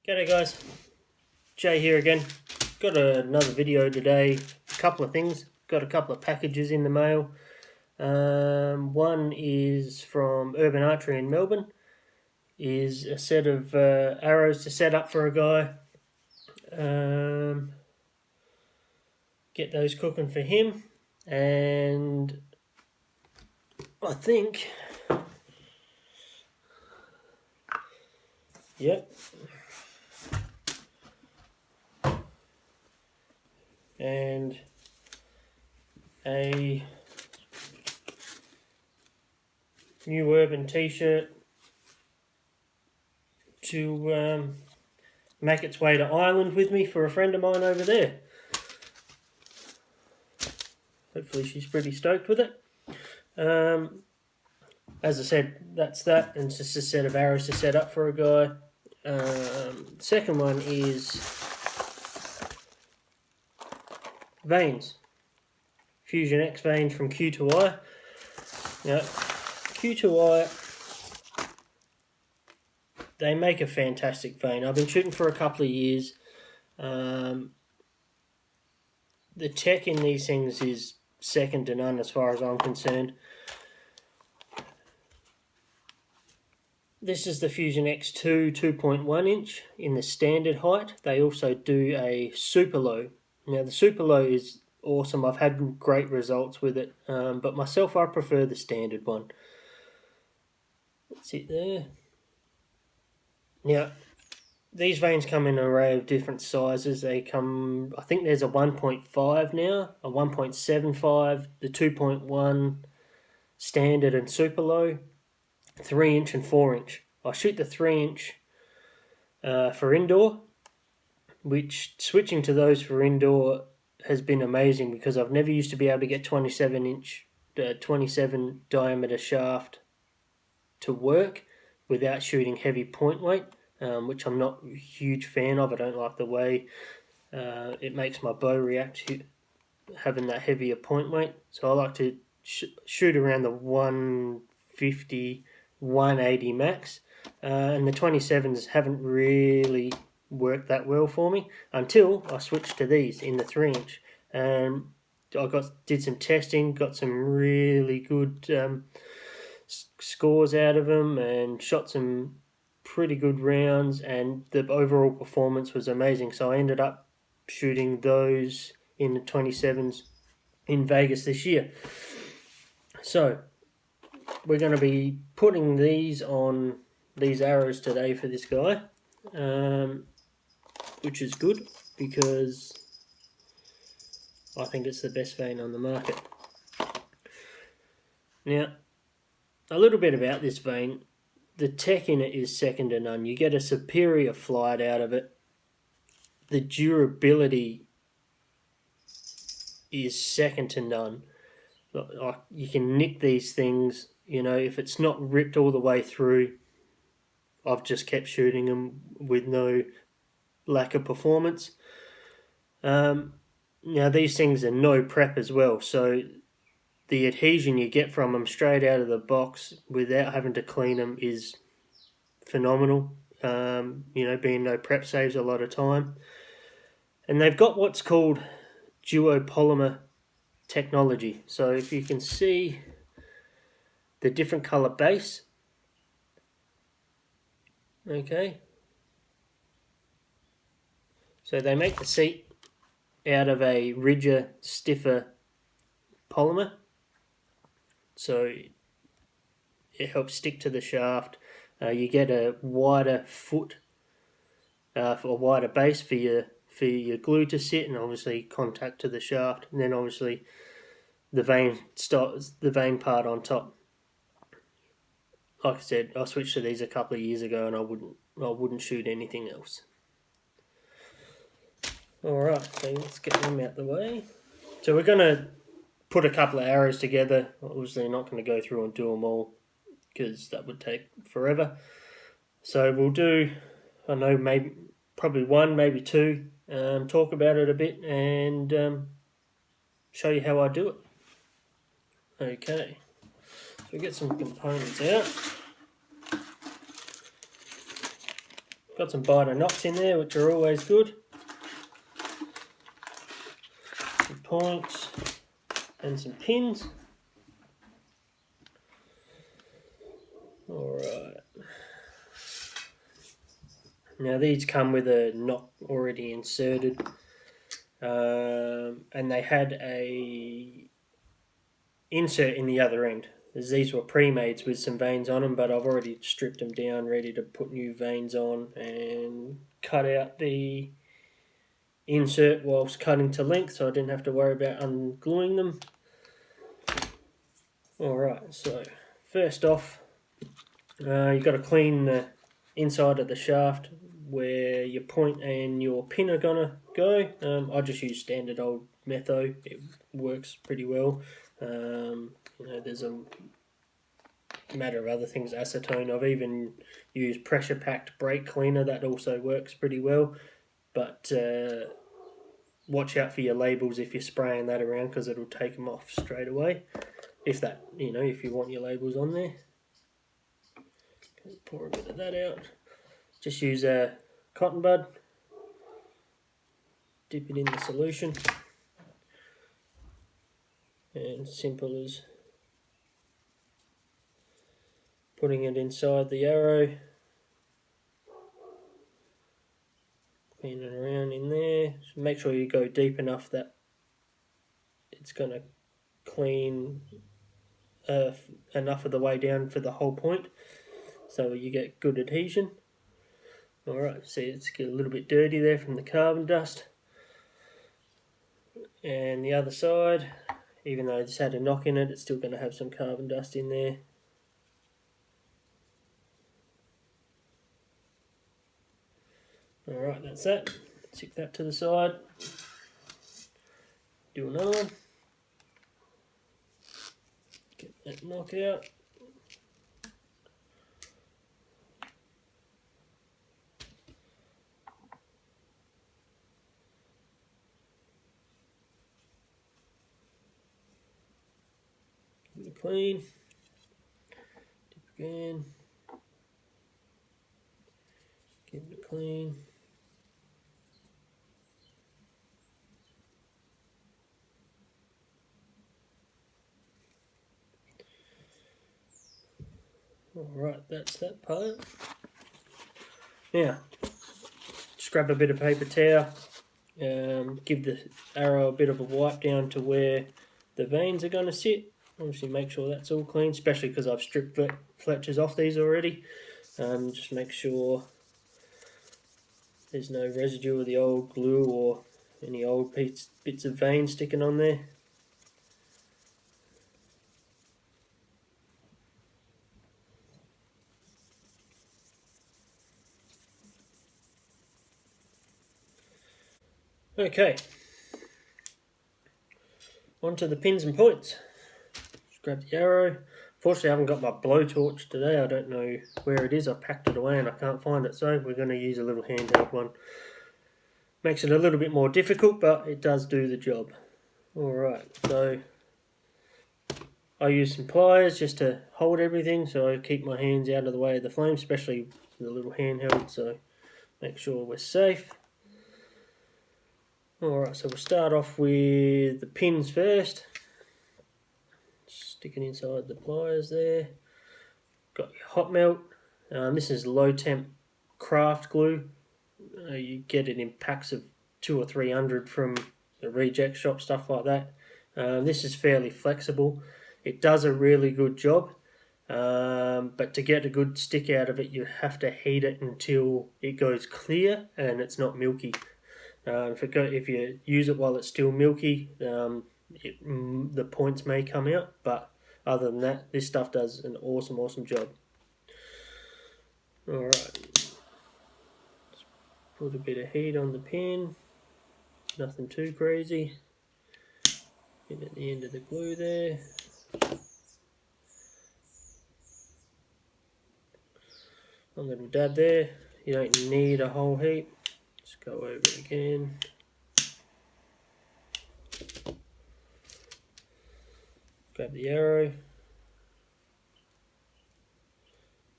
G'day guys, Jay here again. Got another video today. A couple of things. Got a couple of packages in the mail. One is from Urban Archery in Melbourne. Is a set of arrows to set up for a guy. Get those cooking for him. And I think, yep. And a new Urban t-shirt to make its way to Ireland with me for a friend of mine over there. Hopefully she's pretty stoked with it. As I said, that's that, and it's just a set of arrows to set up for a guy. Second one is Vanes. Fusion X Vanes from Q2i. Now, Q2i, they make a fantastic vane. I've been shooting for a couple of years. The tech in these things is second to none as far as I'm concerned. This is the Fusion X2 2.1 inch in the standard height. They also do a super low. Now the super low is awesome. I've had great results with it, but myself I prefer the standard one. That's it there. Now these vanes come in an array of different sizes. They come, I think there's a 1.5 now, a 1.75, the 2.1 standard and super low, 3 inch and 4 inch. I shoot the 3 inch for indoor, which switching to those for indoor has been amazing because I've never used to be able to get 27 diameter shaft to work without shooting heavy point weight, which I'm not a huge fan of. I don't like the way it makes my bow react having that heavier point weight. So I like to shoot around the 150, 180 max, and the 27s haven't really worked that well for me until I switched to these in the 3 inch. And I did some testing, got some really good scores out of them, and shot some pretty good rounds, and the overall performance was amazing. So I ended up shooting those in the 27s in Vegas this year. So we're going to be putting these on these arrows today for this guy, which is good because I think it's the best vane on the market. Now, a little bit about this vane. The tech in it is second to none. You get a superior flight out of it. The durability is second to none. You can nick these things, you know, if it's not ripped all the way through. I've just kept shooting them with no lack of performance. Now these things are no prep as well, so the adhesion you get from them straight out of the box without having to clean them is phenomenal. You know, being no prep saves a lot of time. And they've got what's called duopolymer technology. So if you can see the different color base, okay. So they make the seat out of a ridger, stiffer polymer. So it helps stick to the shaft. You get a wider foot, a wider base for your glue to sit, and obviously contact to the shaft, and then obviously the vane part on top. Like I said, I switched to these a couple of years ago, and I wouldn't shoot anything else. Alright, so let's get them out the way. So we're going to put a couple of arrows together. Obviously not going to go through and do them all because that would take forever. So we'll do, I know, probably one, maybe two, talk about it a bit and show you how I do it. Okay, so we get some components out. Got some biter knots in there, which are always good. Some points and some pins. Alright. Now these come with a knot already inserted. And they had a insert in the other end. As these were pre-mades with some vanes on them, but I've already stripped them down, ready to put new vanes on, and cut out the insert whilst cutting to length, so I didn't have to worry about ungluing them. Alright, so first off, you've got to clean the inside of the shaft where your point and your pin are gonna go. I just use standard old Metho. It works pretty well. There's a matter of other things, acetone. I've even used pressure packed brake cleaner. That also works pretty well. But watch out for your labels if you're spraying that around, because it'll take them off straight away. If you want your labels on there. Pour a bit of that out. Just use a cotton bud, dip it in the solution, and simple as putting it inside the arrow, clean it around in there. So make sure you go deep enough that it's going to clean enough of the way down for the whole point, so you get good adhesion. Alright, see, it's get a little bit dirty there from the carbon dust. And the other side, even though it's had a knock in it, it's still going to have some carbon dust in there. Alright, that's that. Stick that to the side. Do another one. Get that knock out. Give it a clean. Dip again. Give it a clean. Alright, that's that part. Now, just grab a bit of paper towel, give the arrow a bit of a wipe down to where the vanes are going to sit. Obviously make sure that's all clean, especially because I've stripped fletchers off these already. Just make sure there's no residue of the old glue or any old bits of vane sticking on there. Okay, onto the pins and points. Just grab the arrow. Fortunately I haven't got my blowtorch today. I don't know where it is. I've packed it away and I can't find it, so we're going to use a little handheld one. Makes it a little bit more difficult, but it does do the job. Alright, so I use some pliers just to hold everything, so I keep my hands out of the way of the flame, especially with the little handheld, so make sure we're safe. Alright, so we'll start off with the pins first. Stick it inside the pliers there. Got your hot melt. This is low temp craft glue. You get it in packs of 200 or 300 from the reject shop, stuff like that. This is fairly flexible. It does a really good job, but to get a good stick out of it, you have to heat it until it goes clear and it's not milky. If you use it while it's still milky, the points may come out, but other than that, this stuff does an awesome job. Alright, put a bit of heat on the pin, nothing too crazy. Get at the end of the glue there. A little dab there. You don't need a whole heap. Just go over it again. Grab the arrow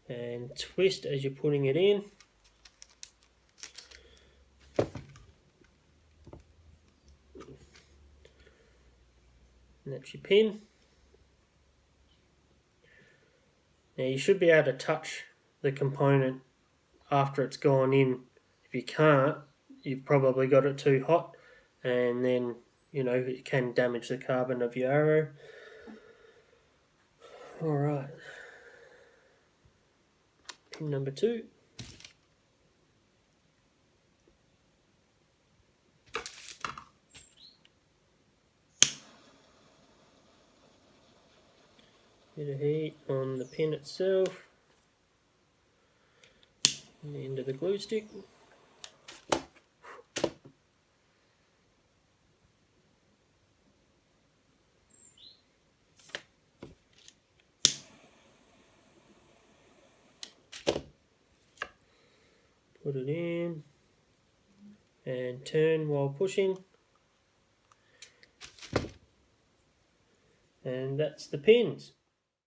and twist as you're putting it in. And that's your pin. Now you should be able to touch the component after it's gone in. If you can't, you've probably got it too hot, and then it can damage the carbon of your arrow. Alright, pin number 2. Bit of heat on the pin itself, and the end of the glue stick. Put it in and turn while pushing, and that's the pins.